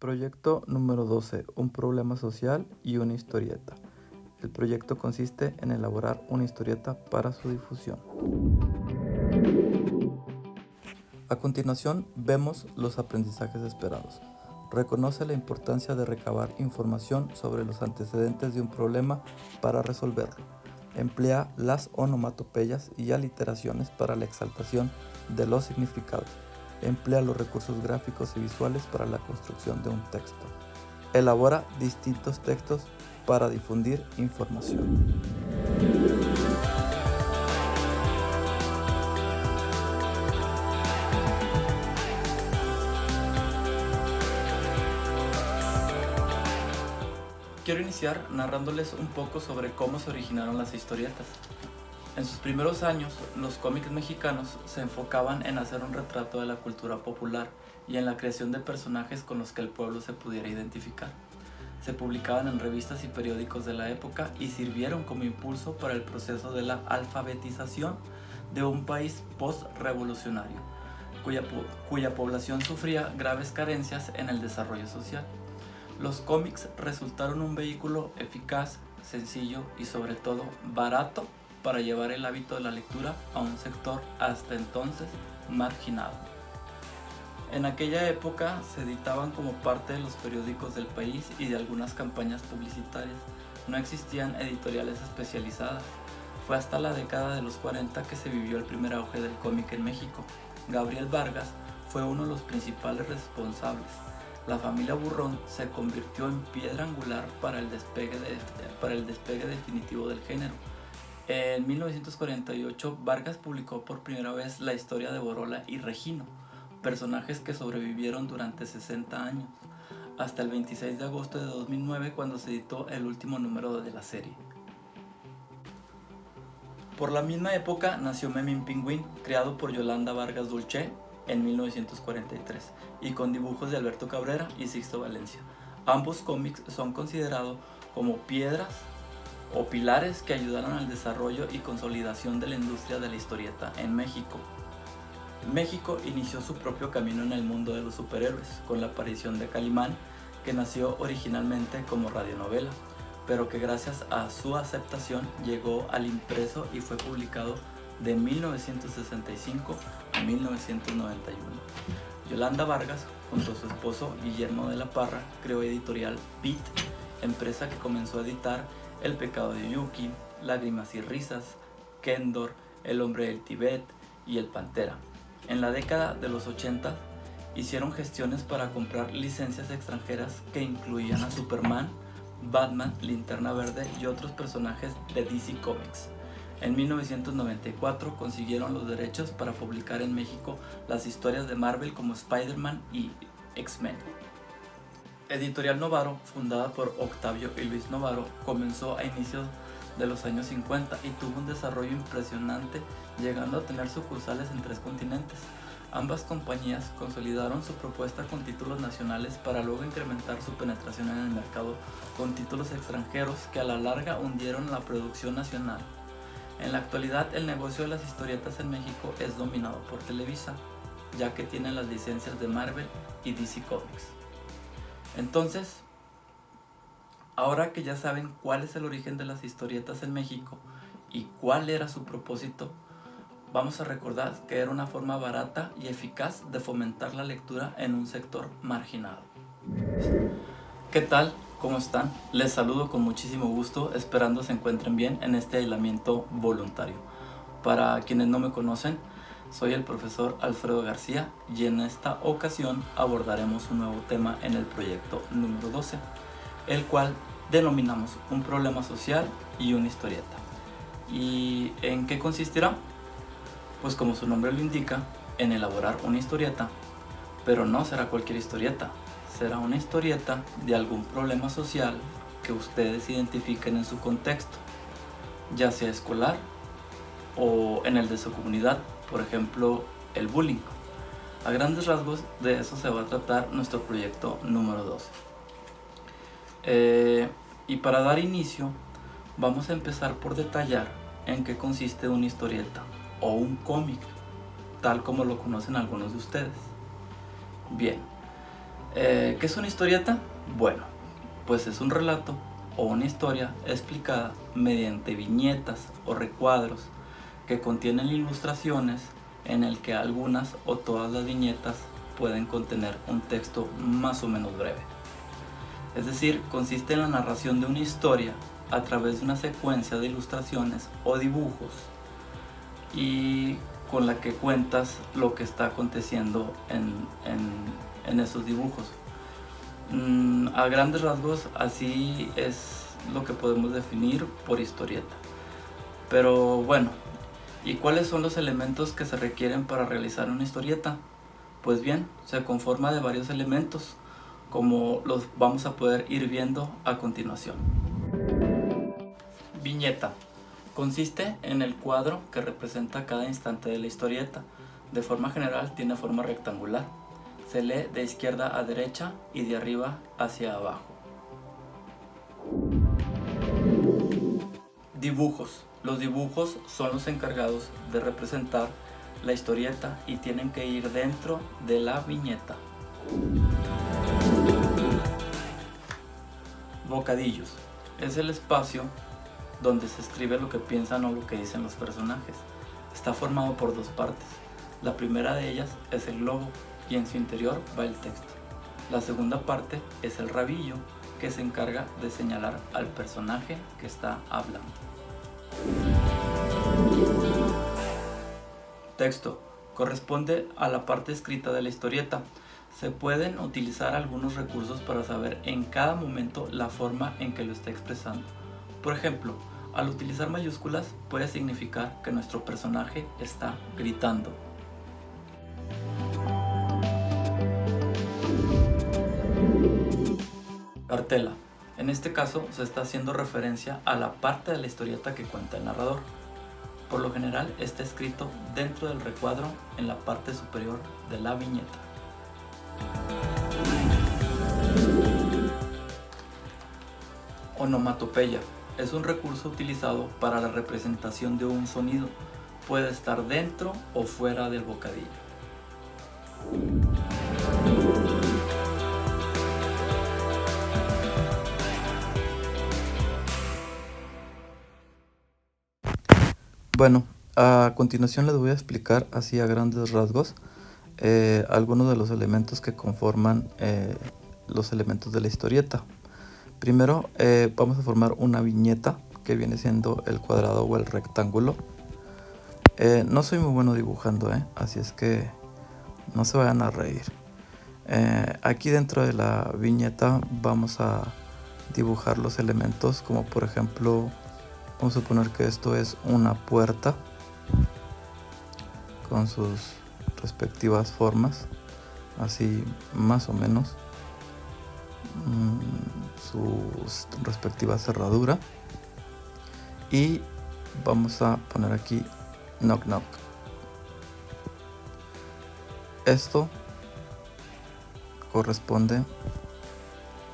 Proyecto número 12. Un problema social y una historieta. El proyecto consiste en elaborar una historieta para su difusión. A continuación, vemos los aprendizajes esperados. Reconoce la importancia de recabar información sobre los antecedentes de un problema para resolverlo. Emplea las onomatopeyas y aliteraciones para la exaltación de los significados. Emplea los recursos gráficos y visuales para la construcción de un texto. Elabora distintos textos para difundir información. Quiero iniciar narrándoles un poco sobre cómo se originaron las historietas. En sus primeros años, los cómics mexicanos se enfocaban en hacer un retrato de la cultura popular y en la creación de personajes con los que el pueblo se pudiera identificar. Se publicaban en revistas y periódicos de la época y sirvieron como impulso para el proceso de la alfabetización de un país post-revolucionario, cuya población sufría graves carencias en el desarrollo social. Los cómics resultaron un vehículo eficaz, sencillo y sobre todo barato para llevar el hábito de la lectura a un sector hasta entonces marginado. En aquella época se editaban como parte de los periódicos del país y de algunas campañas publicitarias. No existían editoriales especializadas. Fue hasta la década de los 40 que se vivió el primer auge del cómic en México. Gabriel Vargas fue uno de los principales responsables. La familia Burrón se convirtió en piedra angular para el despegue definitivo del género. En 1948, Vargas publicó por primera vez la historia de Borola y Regino, personajes que sobrevivieron durante 60 años, hasta el 26 de agosto de 2009 cuando se editó el último número de la serie. Por la misma época nació Memín Pingüín, creado por Yolanda Vargas Dulce en 1943 y con dibujos de Alberto Cabrera y Sixto Valencia. Ambos cómics son considerados como piedras o pilares que ayudaron al desarrollo y consolidación de la industria de la historieta en México. México inició su propio camino en el mundo de los superhéroes con la aparición de Calimán, que nació originalmente como radionovela, pero que gracias a su aceptación llegó al impreso y fue publicado de 1965 a 1991. Yolanda Vargas, junto a su esposo Guillermo de la Parra, creó Editorial Beat, empresa que comenzó a editar El pecado de Yuki, Lágrimas y risas, Kendor, El hombre del Tíbet y El Pantera. En la década de los 80 hicieron gestiones para comprar licencias extranjeras que incluían a Superman, Batman, Linterna Verde y otros personajes de DC Comics. En 1994 consiguieron los derechos para publicar en México las historias de Marvel como Spider-Man y X-Men. Editorial Novaro, fundada por Octavio y Luis Novaro, comenzó a inicios de los años 50 y tuvo un desarrollo impresionante, llegando a tener sucursales en 3 continentes. Ambas compañías consolidaron su propuesta con títulos nacionales para luego incrementar su penetración en el mercado con títulos extranjeros que a la larga hundieron la producción nacional. En la actualidad, el negocio de las historietas en México es dominado por Televisa, ya que tienen las licencias de Marvel y DC Comics. Entonces, ahora que ya saben cuál es el origen de las historietas en México y cuál era su propósito, vamos a recordar que era una forma barata y eficaz de fomentar la lectura en un sector marginado. ¿Qué tal? ¿Cómo están? Les saludo con muchísimo gusto, esperando se encuentren bien en este aislamiento voluntario. Para quienes no me conocen, soy el profesor Alfredo García y en esta ocasión abordaremos un nuevo tema en el proyecto número 12, el cual denominamos un problema social y una historieta. ¿Y en qué consistirá? Pues como su nombre lo indica, en elaborar una historieta, pero no será cualquier historieta. Será una historieta de algún problema social que ustedes identifiquen en su contexto, ya sea escolar o en el de su comunidad, por ejemplo, el bullying. A grandes rasgos de eso se va a tratar nuestro proyecto número 12. Y para dar inicio, vamos a empezar por detallar en qué consiste una historieta o un cómic, tal como lo conocen algunos de ustedes. Bien. ¿Qué es una historieta? Bueno, pues es un relato o una historia explicada mediante viñetas o recuadros que contienen ilustraciones en el que algunas o todas las viñetas pueden contener un texto más o menos breve. Es decir, consiste en la narración de una historia a través de una secuencia de ilustraciones o dibujos y con la que cuentas lo que está aconteciendo en esos dibujos. A grandes rasgos, así es lo que podemos definir por historieta. Pero bueno, ¿y cuáles son los elementos que se requieren para realizar una historieta? Pues bien, se conforma de varios elementos, como los vamos a poder ir viendo a continuación. Viñeta. Consiste en el cuadro que representa cada instante de la historieta. De forma general tiene forma rectangular. Se lee de izquierda a derecha y de arriba hacia abajo. Dibujos. Los dibujos son los encargados de representar la historieta y tienen que ir dentro de la viñeta. Bocadillos. Es el espacio donde se escribe lo que piensan o lo que dicen los personajes. Está formado por dos partes. La primera de ellas es el globo y en su interior va el texto. La segunda parte es el rabillo, que se encarga de señalar al personaje que está hablando. Texto. Corresponde a la parte escrita de la historieta. Se pueden utilizar algunos recursos para saber en cada momento la forma en que lo está expresando. Por ejemplo, al utilizar mayúsculas puede significar que nuestro personaje está gritando. Cartela. En este caso se está haciendo referencia a la parte de la historieta que cuenta el narrador. Por lo general está escrito dentro del recuadro en la parte superior de la viñeta. Onomatopeya. Es un recurso utilizado para la representación de un sonido. Puede estar dentro o fuera del bocadillo. Bueno, a continuación les voy a explicar así a grandes rasgos algunos de los elementos que conforman los elementos de la historieta. Primero vamos a formar una viñeta que viene siendo el cuadrado o el rectángulo. No soy muy bueno dibujando, así es que no se vayan a reír. Aquí dentro de la viñeta vamos a dibujar los elementos, como por ejemplo, vamos a suponer que esto es una puerta con sus respectivas formas, así más o menos, su respectiva cerradura, y vamos a poner aquí knock knock. Esto corresponde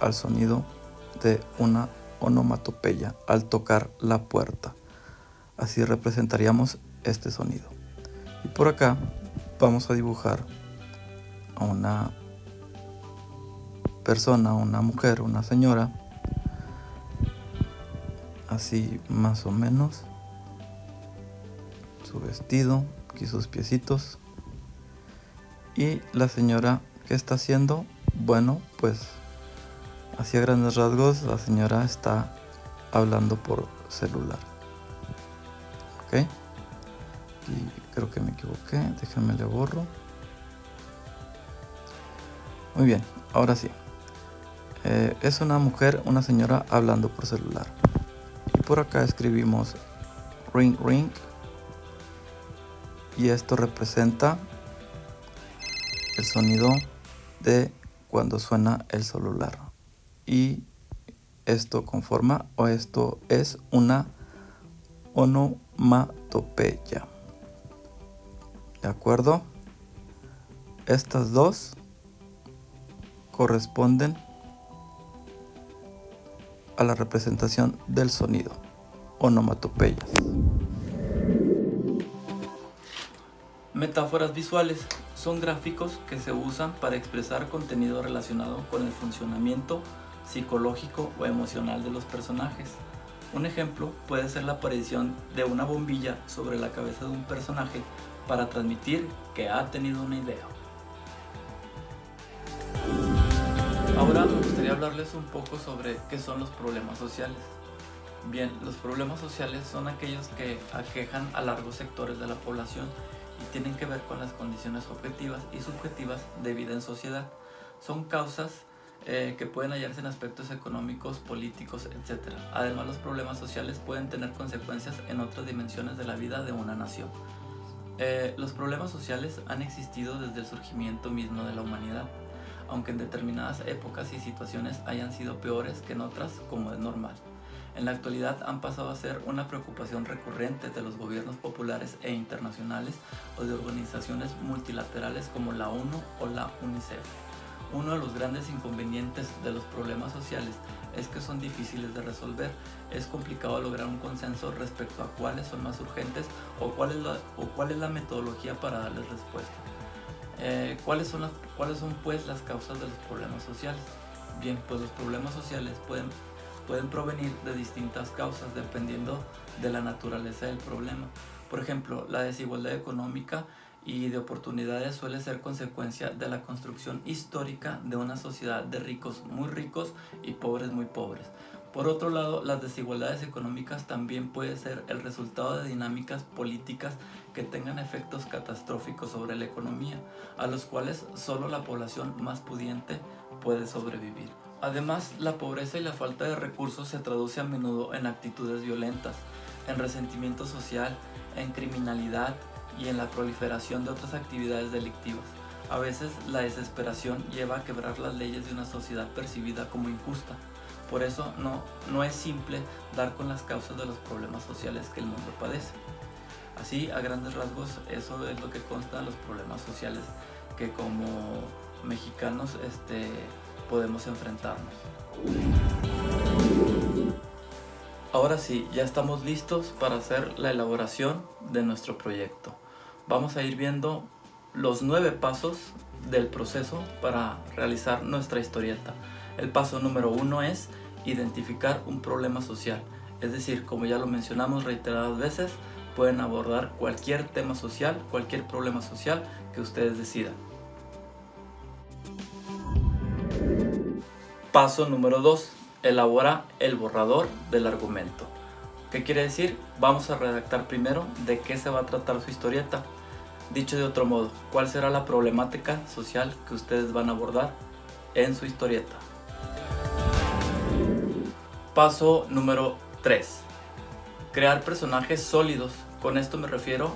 al sonido de una onomatopeya al tocar la puerta. Así representaríamos este sonido. Y por acá vamos a dibujar a una persona, una mujer, una señora, así más o menos, su vestido, aquí sus piecitos. Y la señora, ¿qué está haciendo? Bueno, pues así a grandes rasgos la señora está hablando por celular. ¿Ok? Y creo que me equivoqué, déjenme le borro. Muy bien, ahora sí. Es una mujer, una señora hablando por celular. Y por acá escribimos ring ring. Y esto representa el sonido de cuando suena el celular. Y esto conforma, o esto es una onomatopeya. ¿De acuerdo? Estas dos corresponden a la representación del sonido, onomatopeyas. Metáforas visuales son gráficos que se usan para expresar contenido relacionado con el funcionamiento psicológico o emocional de los personajes. Un ejemplo puede ser la aparición de una bombilla sobre la cabeza de un personaje para transmitir que ha tenido una idea. Ahora me gustaría hablarles un poco sobre qué son los problemas sociales. Bien, los problemas sociales son aquellos que aquejan a largos sectores de la población y tienen que ver con las condiciones objetivas y subjetivas de vida en sociedad. Son causas que pueden hallarse en aspectos económicos, políticos, etc. Además, los problemas sociales pueden tener consecuencias en otras dimensiones de la vida de una nación. Los problemas sociales han existido desde el surgimiento mismo de la humanidad, aunque en determinadas épocas y situaciones hayan sido peores que en otras, como es normal. En la actualidad han pasado a ser una preocupación recurrente de los gobiernos populares e internacionales o de organizaciones multilaterales como la ONU o la UNICEF. Uno de los grandes inconvenientes de los problemas sociales es que son difíciles de resolver. Es complicado lograr un consenso respecto a cuáles son más urgentes o cuál es la metodología para darles respuesta. ¿Cuáles son pues las causas de los problemas sociales? Bien, pues los problemas sociales pueden provenir de distintas causas dependiendo de la naturaleza del problema. Por ejemplo, la desigualdad económica y de oportunidades suele ser consecuencia de la construcción histórica de una sociedad de ricos muy ricos y pobres muy pobres. Por otro lado, las desigualdades económicas también pueden ser el resultado de dinámicas políticas que tengan efectos catastróficos sobre la economía, a los cuales solo la población más pudiente puede sobrevivir. Además, la pobreza y la falta de recursos se traduce a menudo en actitudes violentas, en resentimiento social, en criminalidad y en la proliferación de otras actividades delictivas. A veces la desesperación lleva a quebrar las leyes de una sociedad percibida como injusta. Por eso no es simple dar con las causas de los problemas sociales que el mundo padece. Así, a grandes rasgos, eso es lo que consta de los problemas sociales que como mexicanos podemos enfrentarnos. Ahora sí, ya estamos listos para hacer la elaboración de nuestro proyecto. Vamos a ir viendo los 9 pasos del proceso para realizar nuestra historieta. El paso número 1 es identificar un problema social. Es decir, como ya lo mencionamos reiteradas veces, pueden abordar cualquier tema social, cualquier problema social que ustedes decidan. Paso número 2. Elabora el borrador del argumento. ¿Qué quiere decir? Vamos a redactar primero de qué se va a tratar su historieta. Dicho de otro modo, ¿cuál será la problemática social que ustedes van a abordar en su historieta? Paso número 3. Crear personajes sólidos. Con esto me refiero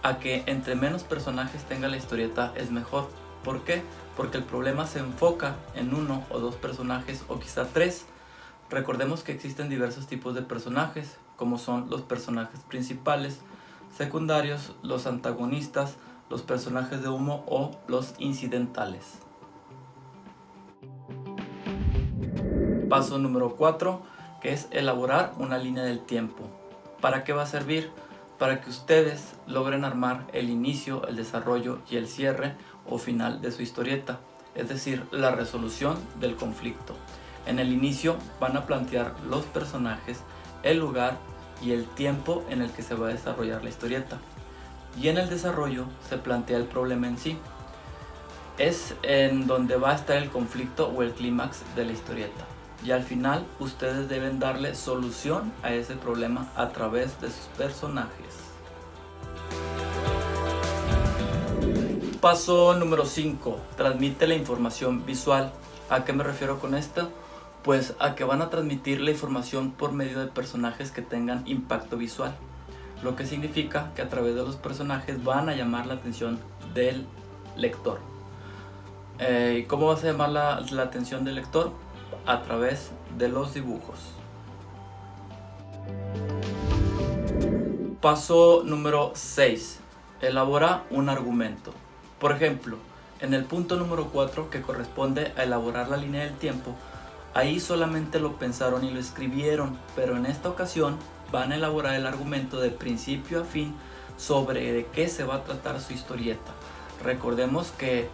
a que entre menos personajes tenga la historieta es mejor. ¿Por qué? Porque el problema se enfoca en 1 o 2 personajes o quizá 3. Recordemos que existen diversos tipos de personajes, como son los personajes principales, secundarios, los antagonistas, los personajes de humo o los incidentales. Paso número 4, que es elaborar una línea del tiempo. ¿Para qué va a servir? Para que ustedes logren armar el inicio, el desarrollo y el cierre o final de su historieta, es decir, la resolución del conflicto. En el inicio van a plantear los personajes, el lugar y el tiempo en el que se va a desarrollar la historieta. Y en el desarrollo se plantea el problema en sí. Es en donde va a estar el conflicto o el clímax de la historieta. Y al final ustedes deben darle solución a ese problema a través de sus personajes. Paso número 5. Transmite la información visual. ¿A qué me refiero con esto? Pues a que van a transmitir la información por medio de personajes que tengan impacto visual. Lo que significa que a través de los personajes van a llamar la atención del lector. ¿Cómo vas a llamar la atención del lector? A través de los dibujos. Paso número 6. Elabora un argumento. Por ejemplo, en el punto número 4, que corresponde a elaborar la línea del tiempo, ahí solamente lo pensaron y lo escribieron, pero en esta ocasión van a elaborar el argumento de principio a fin sobre de qué se va a tratar su historieta. Recordemos que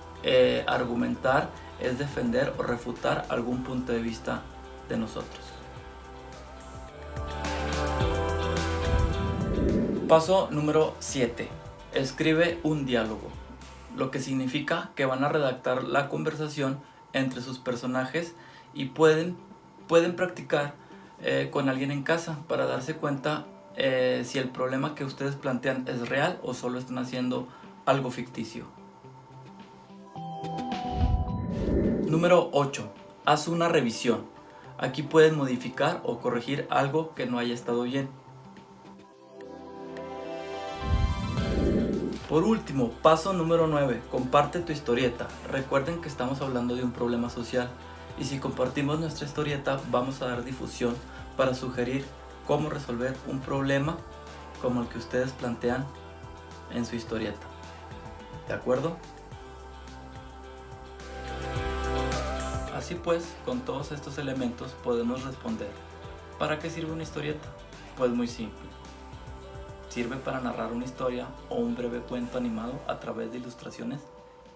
argumentar es defender o refutar algún punto de vista de nosotros. Paso número 7. Escribe un diálogo, lo que significa que van a redactar la conversación entre sus personajes y pueden practicar con alguien en casa para darse cuenta si el problema que ustedes plantean es real o solo están haciendo algo ficticio. Número 8. Haz una revisión. Aquí pueden modificar o corregir algo que no haya estado bien. Por último, paso número 9. Comparte tu historieta. Recuerden que estamos hablando de un problema social y si compartimos nuestra historieta vamos a dar difusión para sugerir cómo resolver un problema como el que ustedes plantean en su historieta. ¿De acuerdo? Así pues, con todos estos elementos podemos responder: ¿para qué sirve una historieta? Pues muy simple. Sirve para narrar una historia o un breve cuento animado a través de ilustraciones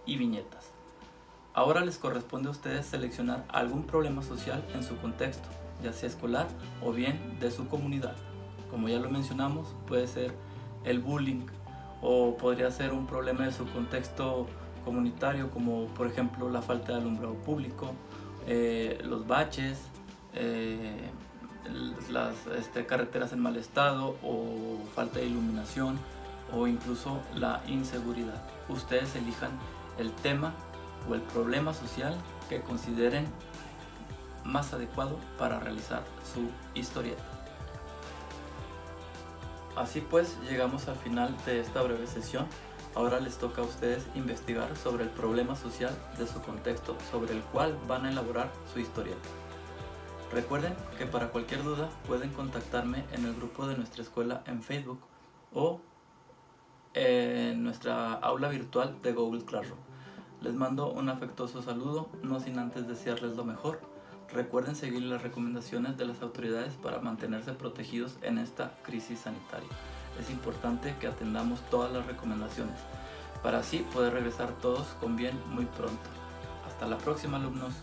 y viñetas. Ahora les corresponde a ustedes seleccionar algún problema social en su contexto, ya sea escolar o bien de su comunidad. Como ya lo mencionamos, puede ser el bullying o podría ser un problema de su contexto comunitario, como por ejemplo la falta de alumbrado público, los baches, las carreteras en mal estado o falta de iluminación o incluso la inseguridad. Ustedes elijan el tema o el problema social que consideren más adecuado para realizar su historieta. Así pues, llegamos al final de esta breve sesión. Ahora les toca a ustedes investigar sobre el problema social de su contexto sobre el cual van a elaborar su historieta. Recuerden que para cualquier duda pueden contactarme en el grupo de nuestra escuela en Facebook o en nuestra aula virtual de Google Classroom. Les mando un afectuoso saludo, no sin antes desearles lo mejor. Recuerden seguir las recomendaciones de las autoridades para mantenerse protegidos en esta crisis sanitaria. Es importante que atendamos todas las recomendaciones para así poder regresar todos con bien muy pronto. Hasta la próxima, alumnos.